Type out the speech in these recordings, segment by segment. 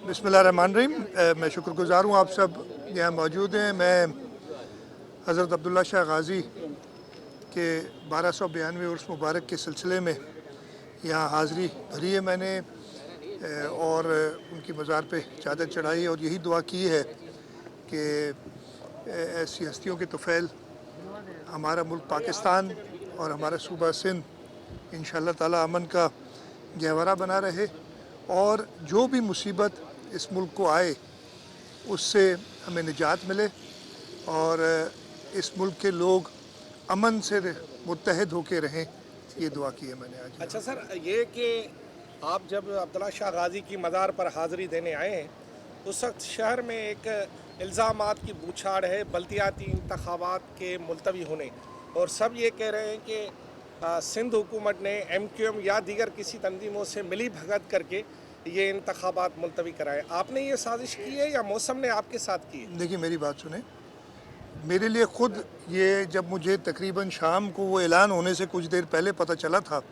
बिस्मिल्लाहिर्रहमानिर्रहीम। मैं शुक्रगुज़ार हूँ आप सब यहाँ मौजूद हैं। मैं हज़रत अब्दुल्ला शाह गाज़ी के 1292 उर्स मुबारक के सिलसिले में यहाँ हाज़री भरी है मैंने और उनकी मज़ार पे चादर चढ़ाई और यही दुआ की है कि ऐसी हस्तियों के तुफ़ैल हमारा मुल्क पाकिस्तान और हमारा सूबा सिंध इंशाअल्लाह ताला अमन का गहवरा बना रहे और जो भी मुसीबत इस मुल्क को आए उससे हमें निजात मिले और इस मुल्क के लोग अमन से मुत्तहद होकर रहें, ये दुआ की है मैंने आज। अच्छा सर, ये कि आप जब अब्दुल्ला शाह गाज़ी की मज़ार पर हाज़री देने आए हैं उस वक्त शहर में एक इल्ज़ामात की बूछाड़ है बल्दियाती इंतखाबात के मुलतवी होने, और सब ये कह रहे हैं कि सिंध हुकूमत ने MQM या दीगर किसी तंजीमों से मिली भगत करके ये इंतखाबात मुलतवी कराए। आपने ये साजिश की है या मौसम ने आपके साथ की है? देखिए मेरी बात सुने, मेरे लिए ख़ुद ये जब मुझे तकरीबन शाम को वो ऐलान होने से कुछ देर पहले पता चला था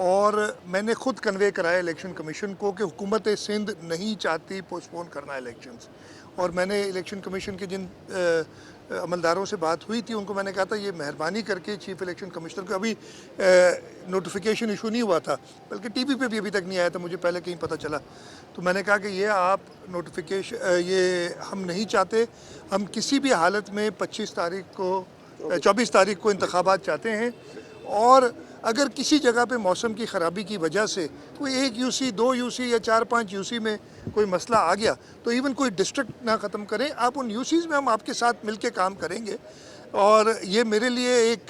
और मैंने ख़ुद कन्वे कराया इलेक्शन कमीशन को कि हुकूमत सिंध नहीं चाहती पोस्टपोन करना इलेक्शंस, और मैंने इलेक्शन कमीशन के जिन अमलदारों से बात हुई थी उनको मैंने कहा था ये मेहरबानी करके चीफ इलेक्शन कमिश्नर को, अभी नोटिफिकेशन इशू नहीं हुआ था बल्कि टीवी पे भी अभी तक नहीं आया था, मुझे पहले कहीं पता चला, तो मैंने कहा कि ये आप नोटिफिकेशन ये हम नहीं चाहते, हम किसी भी हालत में 24 तारीख को इंतखाबात चाहते हैं, और अगर किसी जगह पे मौसम की ख़राबी की वजह से कोई 1 UC 2 UC या 4-5 UC में कोई मसला आ गया तो इवन कोई डिस्ट्रिक्ट ना ख़त्म करें, आप उन UCs में हम आपके साथ मिल के काम करेंगे। और ये मेरे लिए एक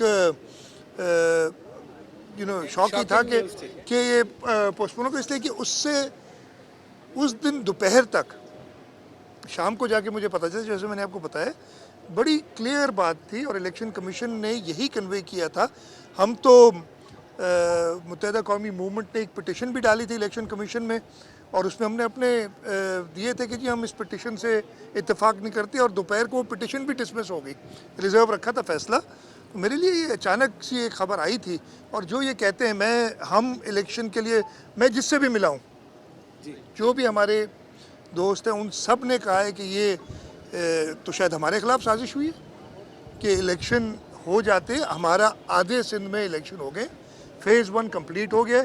शौक ही था कि ये पोस्टपोन को, इसलिए कि उससे उस दिन दोपहर तक, शाम को जाके मुझे पता चला, जैसे मैंने आपको बताया, बड़ी क्लियर बात थी और इलेक्शन कमीशन ने यही कन्वे किया था। हम तो मुत्तहिदा कौमी मूवमेंट ने एक पिटिशन भी डाली थी इलेक्शन कमीशन में और उसमें हमने अपने दिए थे कि जी हम इस पिटिशन से इत्तेफाक नहीं करते, और दोपहर को वो पिटिशन भी डिसमिस हो गई, रिज़र्व रखा था फैसला। तो मेरे लिए ये अचानक सी एक ख़बर आई थी, और जो ये कहते हैं हम इलेक्शन के लिए, मैं जिससे भी मिला हूँ, जो भी हमारे दोस्त हैं, उन सब ने कहा है कि ये तो शायद हमारे ख़िलाफ़ साजिश हुई है कि इलेक्शन हो जाते, हमारा आधे सिंध में इलेक्शन हो गए, फ़ेज़ 1 कंप्लीट हो गया,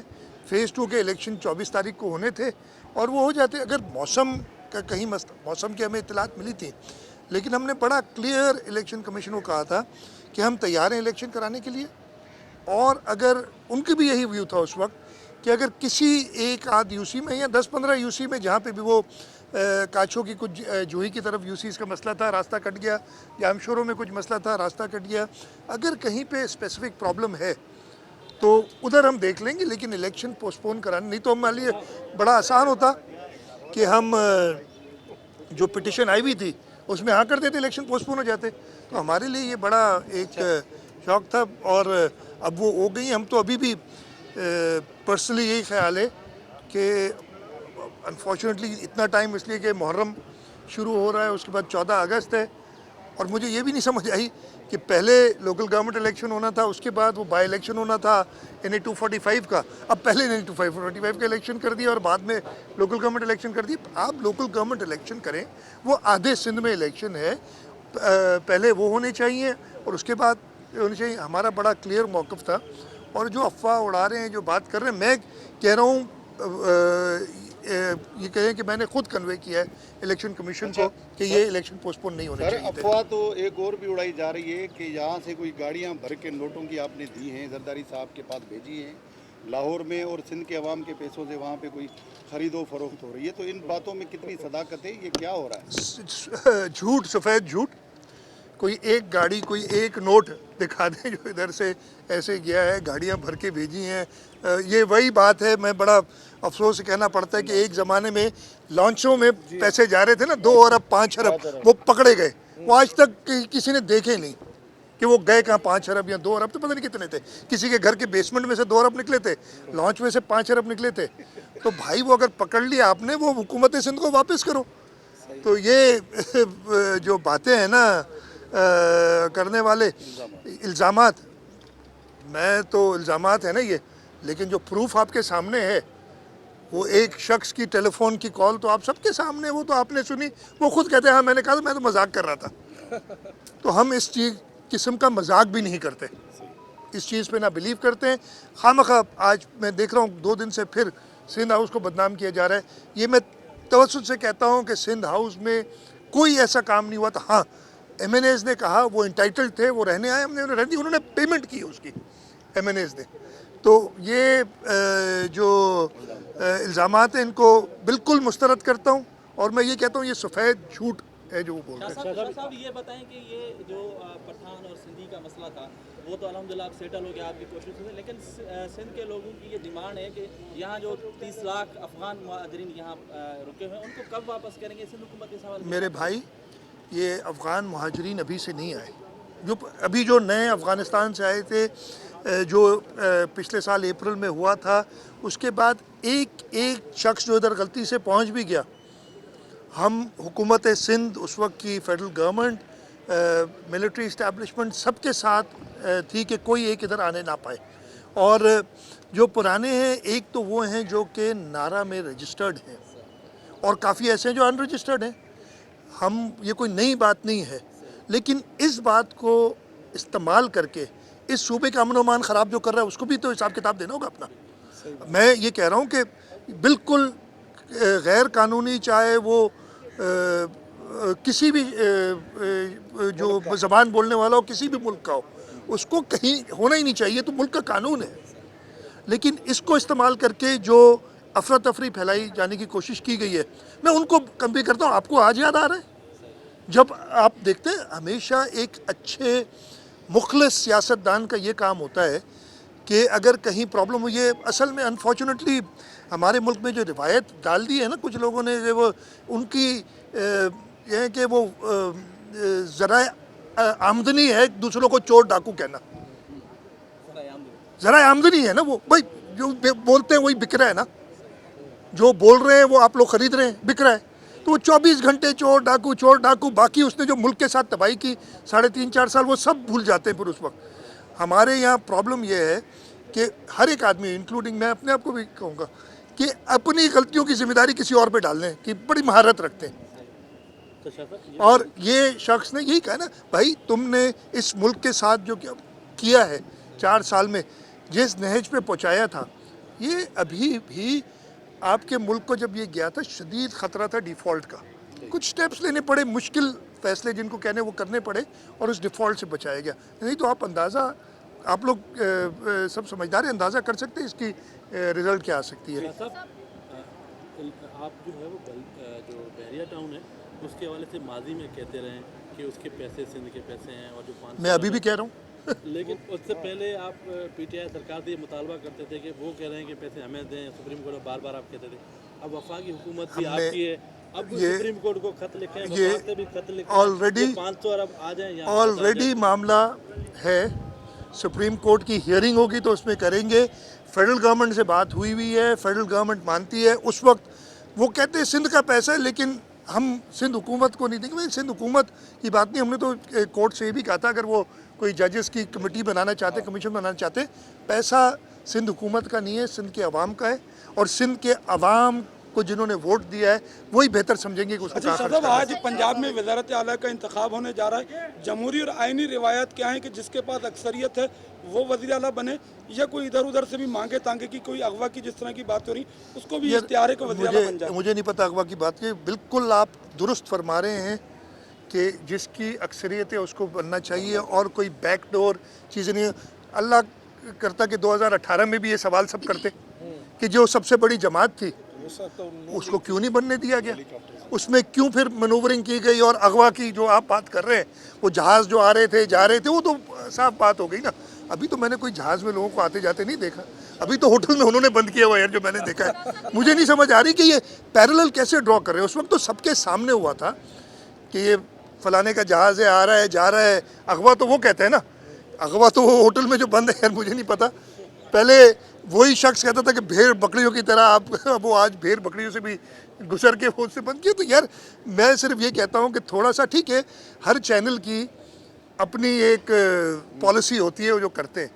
फ़ेज़ 2 के इलेक्शन 24 तारीख को होने थे और वो हो जाते अगर मौसम का कहीं मौसम की हमें इत्तलात मिली थी, लेकिन हमने बड़ा क्लियर इलेक्शन कमीशन को कहा था कि हम तैयार हैं इलेक्शन कराने के लिए, और अगर उनकी भी यही व्यू था उस वक्त कि अगर किसी एक आध UC में या 10-15 UC में जहाँ पे भी वो काछों की कुछ जूही की तरफ UCs का मसला था, रास्ता कट गया, जामशोरों में कुछ मसला था, रास्ता कट गया, अगर कहीं पे स्पेसिफिक प्रॉब्लम है तो उधर हम देख लेंगे, लेकिन इलेक्शन पोस्टपोन कराना नहीं। तो हमारे लिए बड़ा आसान होता कि हम जो पिटिशन आई हुई थी उसमें हाँ कर देते, इलेक्शन पोस्टपोन हो जाते। तो हमारे लिए ये बड़ा एक शौक था और अब वो हो गई। हम तो अभी भी पर्सनली यही ख्याल है कि अनफॉर्चुनेटली इतना टाइम इसलिए कि मुहर्रम शुरू हो रहा है, उसके बाद 14 अगस्त है, और मुझे ये भी नहीं समझ आई कि पहले लोकल गवर्नमेंट इलेक्शन होना था, उसके बाद वो बाई इलेक्शन होना था NA 245 का, अब पहले NA 245 का इलेक्शन कर दिया और बाद में लोकल गवर्नमेंट इलेक्शन कर दिया। आप लोकल गवर्नमेंट इलेक्शन करें, वो आधे सिंध में इलेक्शन है, पहले वो होने चाहिए और उसके बाद होनी चाहिए। हमारा बड़ा क्लियर मौक़िफ़ था, और जो अफवाह उड़ा रहे हैं, जो बात कर रहे हैं, मैं कह रहा हूँ ये कहें कि मैंने खुद कन्वे किया है इलेक्शन कमीशन को कि ये इलेक्शन पोस्टपोन नहीं होने चाहिए। अफवाह तो एक और भी उड़ाई जा रही है कि यहाँ से कोई गाड़ियाँ भर के नोटों की आपने दी हैं, जरदारी साहब के पास भेजी हैं लाहौर में, और सिंध के अवाम के पैसों से वहाँ पे कोई खरीदो फरोख्त हो रही है, तो इन बातों में कितनी सदाकत है, ये क्या हो रहा है? झूठ, सफ़ेद झूठ। कोई एक गाड़ी, कोई एक नोट दिखा दें जो इधर से ऐसे गया है, गाड़ियाँ भर के भेजी हैं। ये वही बात है, मैं बड़ा अफसोस से कहना पड़ता है कि एक ज़माने में लॉन्चों में पैसे जा रहे थे ना, 2 अरब 5 अरब, वो पकड़े गए, वो आज तक किसी ने देखे नहीं कि वो गए कहाँ। 5 अरब या 2 अरब तो पता नहीं कितने थे, किसी के घर के बेसमेंट में से 2 अरब निकले थे, लॉन्च में से 5 अरब निकले थे। तो भाई वो अगर पकड़ लिया आपने, वो हुकूमत सिंध को वापस करो। तो ये जो बातें हैं ना करने वाले इल्ज़ामात, मैं तो इल्ज़ामात है ना ये, लेकिन जो प्रूफ आपके सामने है वो एक शख्स की टेलीफोन की कॉल तो आप सबके सामने, वो तो आपने सुनी, वो खुद कहते हैं हाँ मैंने कहा था, मैं तो मजाक कर रहा था। तो हम इस चीज़ किस्म का मजाक भी नहीं करते, इस चीज़ पे ना बिलीव करते हैं। खामखा आज मैं देख रहा हूँ 2 दिन से फिर सिंध हाउस को बदनाम किया जा रहा है। ये मैं तवज्जुह से कहता हूँ कि सिंध हाउस में कोई ऐसा काम नहीं हुआ था। हाँ, MNAs ने कहा वो इंटाइटल्ड थे, वो रहने आए, हमने रहने दी, उन्होंने पेमेंट की उसकी, MNAs ने। तो ये जो इल्ज़ामात हैं इनको बिल्कुल मुस्तरद करता हूँ, और मैं ये कहता हूँ ये सफ़ेद झूठ है जो वो बोल रहे हैं। शाह साहब ये बताएं कि ये जो पठान और सिंधी का मसला था वो तो अल्हम्दुलिल्लाह आप सेटल हो गया, आपकी कोशिश से, लेकिन सिंध के लोगों की ये डिमांड है कि यहाँ जो 30 लाख अफगान मुहाजिरीन यहाँ रुके हुए हैं उनको कब वापस करेंगे? सिंध हुकूमत इस हवाले से? मेरे भाई, ये अफ़गान मुहाजिरीन अभी से नहीं आए, जो अभी जो नए अफ़गानिस्तान से आए थे, जो पिछले साल अप्रैल में हुआ था, उसके बाद एक शख्स जो इधर गलती से पहुंच भी गया, हम हुकूमत सिंध उस वक्त की फेडरल गवर्नमेंट, मिलिट्री इस्टेब्लिशमेंट सबके साथ थी कि कोई एक इधर आने ना पाए। और जो पुराने हैं, एक तो वो हैं जो कि नारा में रजिस्टर्ड हैं, और काफ़ी ऐसे हैं जो अनरजिस्टर्ड हैं। हम, ये कोई नई बात नहीं है, लेकिन इस बात को इस्तेमाल करके इस सूबे का अमन अमान ख़राब जो कर रहा है उसको भी तो हिसाब किताब देना होगा अपना। मैं ये कह रहा हूँ कि बिल्कुल गैर कानूनी, चाहे वो किसी भी जो ज़बान बोलने वाला हो, किसी भी मुल्क का हो, उसको कहीं होना ही नहीं चाहिए, तो मुल्क का कानून है। लेकिन इसको इस्तेमाल करके जो अफरा तफरी फैलाई जाने की कोशिश की गई है, मैं उनको कम भी करता हूँ। आपको आज याद आ रहा है जब आप देखते हैं, हमेशा एक अच्छे मुखलिस सियासतदान का ये काम होता है कि अगर कहीं प्रॉब्लम हुई है, असल में अनफॉर्चुनेटली हमारे मुल्क में जो रिवायत डाल दी है ना कुछ लोगों ने, वो उनकी ये है कि वो ज़रा आमदनी है दूसरों को चोर डाकू कहना, ज़रा आमदनी है ना, वो भाई जो बोलते हैं वही बिक रहा है ना, जो बोल रहे हैं वो आप लोग ख़रीद रहे हैं, बिक रहा है। तो वो 24 घंटे चोर डाकू, बाकी उसने जो मुल्क के साथ तबाही की 3.5-4 साल, वो सब भूल जाते हैं फिर उस वक्त। हमारे यहाँ प्रॉब्लम ये है कि हर एक आदमी, इंक्लूडिंग मैं अपने आप को भी कहूँगा, कि अपनी गलतियों की जिम्मेदारी किसी और पे डालने की बड़ी महारत रखते हैं। और ये शख्स ने यही कहा ना, भाई तुमने इस मुल्क के साथ जो किया है 4 साल में, जिस नहज पे पहुँचाया था, ये अभी भी आपके मुल्क को जब ये गया था शदीद ख़तरा था डिफ़ॉल्ट का। कुछ स्टेप्स लेने पड़े, मुश्किल फ़ैसले जिनको कहने वो करने पड़े, और उस डिफ़ॉल्ट से बचाया गया। नहीं तो आप अंदाज़ा, आप लोग सब समझदार हैं, अंदाज़ा कर सकते हैं इसकी रिज़ल्ट क्या आ सकती है। आप जो है वो जो बहरिया टाउन है उसके हवाले से माजी में कहते रहे कि उसके पैसे सिंध के पैसे हैं, और जो 500 मैं अभी भी कह रहा हूँ लेकिन उससे पहले आप PTI सरकार से ये मुतालबा करते थे कि वो कह रहे हैं कि पैसे हमें दें, सुप्रीम कोर्ट में बार बार आप कहते थे। अब वफाकी हुकूमत भी आपकी है, अब सुप्रीम कोर्ट को खत लिखे, वफाक भी खत लिखे, ऑलरेडी 500 अरब आ जाए, ऑलरेडी मामला है। सुप्रीम कोर्ट की हियरिंग होगी तो उसमें करेंगे। फेडरल गवर्नमेंट से बात हुई है, फेडरल गवर्नमेंट मानती है। उस वक्त वो कहते हैं सिंध का पैसा है, लेकिन हम सिंध हुकूमत को नहीं देंगे। सिंध हुकूमत की बात नहीं, हमने तो कोर्ट से ये भी कहा था अगर वो कोई जजेस की कमेटी बनाना चाहते, कमीशन बनाना चाहते, पैसा सिंध हुकूमत का नहीं है, सिंध के अवाम का है, और सिंध के अवाम को जिन्होंने वोट दिया है वही बेहतर समझेंगे कि उसको। अच्छा साहब, आज पंजाब में वज़ारत आला का इंतखाब होने जा रहा है, जमहूरी और आइनी रिवायत क्या है कि जिसके पास अक्सरियत है वो वज़ीर आला बने, या कोई इधर उधर से भी मांगे तांगे की कोई अगवा की जिस तरह की बात हो रही उसको भी इख्तियार है कि वज़ीर आला बन जाए? मुझे नहीं पता अगवा की बात की, बिल्कुल आप दुरुस्त फरमा रहे हैं कि जिसकी अक्सरियत है उसको बनना चाहिए, और कोई बैकडोर चीज़ें नहीं। अल्लाह करता कि 2018 में भी ये सवाल सब करते कि जो सबसे बड़ी जमात थी उसको क्यों नहीं बनने दिया गया, उसमें क्यों फिर मनूवरिंग की गई। और अगवा की जो आप बात कर रहे हैं, वो जहाज़ जो आ रहे थे जा रहे थे, वो तो साफ बात हो गई ना। अभी तो मैंने कोई जहाज़ में लोगों को आते जाते नहीं देखा, अभी तो होटल में उन्होंने बंद किया हुआ है जो मैंने देखा है। मुझे नहीं समझ आ रही कि ये पैरेलल कैसे ड्रॉ कर रहे हैं। उस वक्त तो सबके सामने हुआ था कि ये फलाने का जहाज़ है, आ रहा है, जा रहा है। अगवा तो वो कहते हैं ना, अगवा तो वो होटल में जो बंद है, यार मुझे नहीं पता। पहले वही शख्स कहता था कि भेड़ बकरियों की तरह आप, वो आज भेड़ बकरियों से भी गुजर के वो से बंद किया। तो यार मैं सिर्फ ये कहता हूँ कि थोड़ा सा, ठीक है, हर चैनल की अपनी एक पॉलिसी होती है वो जो करते हैं।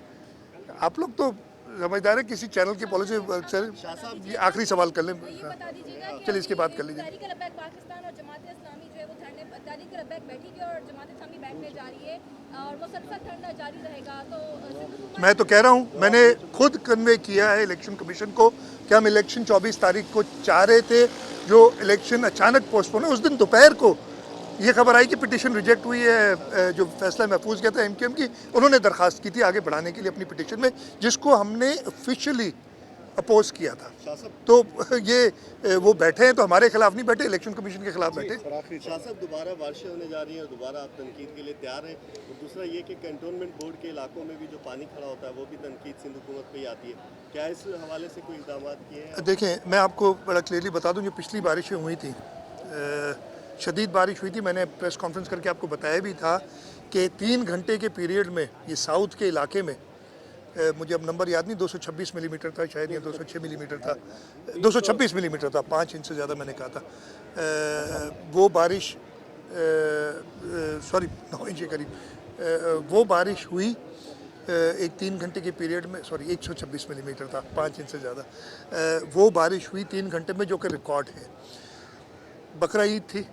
आप लोग तो समझदार है, किसी चैनल की पॉलिसी ये आखिरी सवाल कर लें, बता दीजिएगा कि चलिए इसके बाद कर लीजिए। तहरीक लब्बैक पाकिस्तान और जमात इस्लामी जो है वो धरने तहरीक लब्बैक बैठेगी और जमात इस्लामी बैठने जा रही है और वो सतत धरना जारी रहेगा। तो मैं तो कह रहा हूँ, मैंने खुद कन्वे किया है इलेक्शन कमीशन को कि हम इलेक्शन 24 तारीख को चाह रहे थे, जो इलेक्शन अचानक पोस्टपोन है। उस दिन दोपहर को ये खबर आई कि पिटीशन रिजेक्ट हुई है, जो फैसला महफूज किया था एमक्यूएम की, उन्होंने दरखास्त की थी आगे बढ़ाने के लिए अपनी पिटीशन में, जिसको हमने ऑफिशियली अपोज किया था। तो ये वो बैठे हैं तो हमारे खिलाफ नहीं बैठे, इलेक्शन कमीशन के खिलाफ बैठे। शाह साहब, दोबारा बारिशें होने जा रही हैं और दोबारा आप तनकीद के लिए तैयार हैं। और दूसरा ये कि कंटोनमेंट बोर्ड के इलाकों में भी जो पानी खड़ा होता है वो भी तनकीद सिंध हुकूमत पे ही आती है। क्या इस हवाले से कोई इक़दाम किए हैं? देखें, मैं आपको बड़ा क्लियरली बता दूं, जो पिछली बारिशें हुई थी, शदीद बारिश हुई थी, मैंने प्रेस कॉन्फ्रेंस करके आपको बताया भी था कि 3 घंटे के पीरियड में ये साउथ के इलाके में, मुझे अब नंबर याद नहीं, 226 मिलीमीटर था शायद, या 206 मिलीमीटर था, 226 मिलीमीटर था, 5 इंच से ज़्यादा मैंने कहा था। वो बारिश, सॉरी 9 इंच के करीब वो बारिश हुई एक 3 घंटे के पीरियड में, सॉरी 126 मिलीमीटर था, 5 इंच से ज़्यादा। वो बारिश हुई 3 घंटे में, जो कि रिकॉर्ड है। बकरा ईद थी,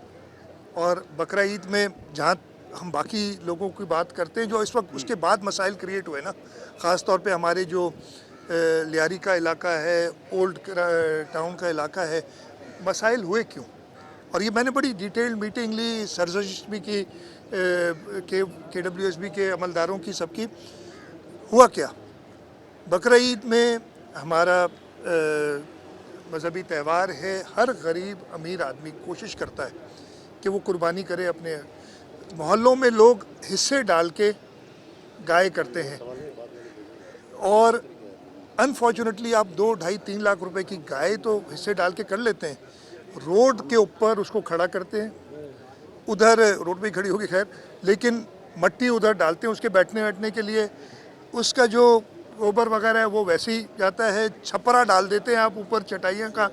और बकरा ईद में जहाँ हम बाकी लोगों की बात करते हैं, जो इस वक्त उसके बाद मसाइल क्रिएट हुए ना, ख़ास तौर पे हमारे जो लियारी का इलाका है, ओल्ड टाउन का इलाका है, मसाइल हुए क्यों? और ये मैंने बड़ी डिटेल्ड मीटिंग ली, सरजश भी की KWSB के अमलदारों की, सबकी। हुआ क्या, बकरा ईद में हमारा मजहबी त्यौहार है, हर गरीब अमीर आदमी कोशिश करता है कि वो कुर्बानी करे। अपने मोहल्लों में लोग हिस्से डाल के गाय करते हैं, और अनफॉर्चुनेटली आप 2, 2.5, 3 लाख रुपए की गाय तो हिस्से डाल के कर लेते हैं, रोड के ऊपर उसको खड़ा करते हैं, उधर रोड पे ही खड़ी होगी खैर, लेकिन मट्टी उधर डालते हैं उसके बैठने के लिए, उसका जो गोबर वगैरह है वो वैसे ही जाता है, छपरा डाल देते हैं आप ऊपर चटाइयाँ का,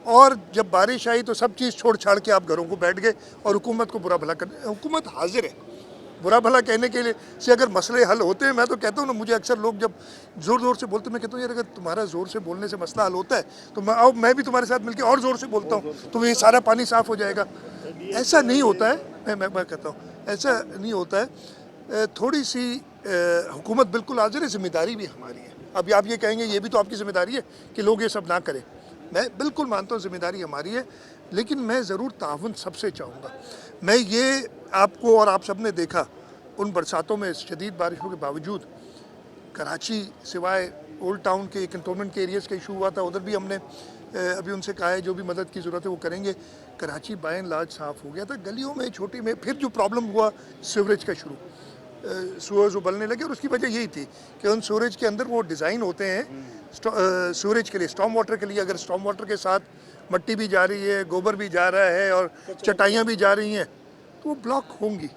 और जब बारिश आई तो सब चीज़ छोड़ छाड़ के आप घरों को बैठ गए और हुकूमत को बुरा भला कर। हुकूमत हाजिर है बुरा भला कहने के लिए से, अगर मसले हल होते हैं। मैं तो कहता हूँ ना, मुझे अक्सर लोग जब ज़ोर ज़ोर से बोलते हैं, मैं कहता हूँ यार, अगर तुम्हारा ज़ोर से बोलने से मसला हल होता है तो मैं भी तुम्हारे साथ मिलकर और ज़ोर से बोलता हूँ, तो ये सारा पानी साफ़ हो जाएगा। ऐसा नहीं होता है, मैं कहता हूँ ऐसा नहीं होता है। थोड़ी सी हुकूमत बिल्कुल हाजिर है, जिम्मेदारी भी हमारी है। अब आप ये कहेंगे ये भी तो आपकी जिम्मेदारी है कि लोग ये सब ना करें, मैं बिल्कुल मानता हूँ जिम्मेदारी हमारी है, लेकिन मैं ज़रूर ताउन सबसे चाहूँगा। मैं ये आपको और आप सब ने देखा, उन बरसातों में शदीद बारिशों के बावजूद कराची सिवाय ओल्ड टाउन के कंटोनमेंट के एरियाज़ का इशू हुआ था, उधर भी हमने अभी उनसे कहा है जो भी मदद की ज़रूरत है वो करेंगे। कराची बाय एंड लार्ज साफ़ हो गया था, गलियों में छोटी में। फिर जो प्रॉब्लम हुआ सीवरेज का शुरू, सूअर्स उबलने लगे, और उसकी वजह यही थी कि उन सूरेज के अंदर वो डिज़ाइन होते हैं सूरेज के लिए, स्टॉर्म वाटर के लिए। अगर स्टॉर्म वाटर के साथ मट्टी भी जा रही है, गोबर भी जा रहा है और चटाइयाँ भी जा रही हैं, तो वो ब्लॉक होंगी।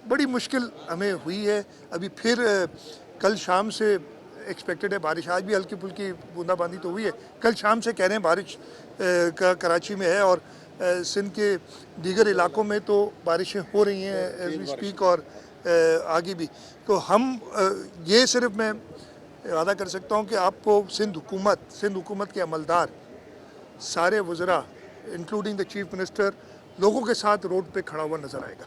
बड़ी मुश्किल हमें हुई है। अभी फिर कल शाम से एक्सपेक्टेड है बारिश, आज भी हल्की फुल्की बूंदाबांदी तो हुई है, कल शाम से कह रहे हैं बारिश का कराची में है, और सिंध के दीगर इलाकों में तो बारिशें हो रही हैं एज वी स्पीक, और आगे भी। तो हम ये सिर्फ मैं वादा कर सकता हूँ कि आपको सिंध हुकूमत के अमलदार, सारे वज़रा इंक्लूडिंग द चीफ मिनिस्टर, लोगों के साथ रोड पे खड़ा हुआ नज़र आएगा।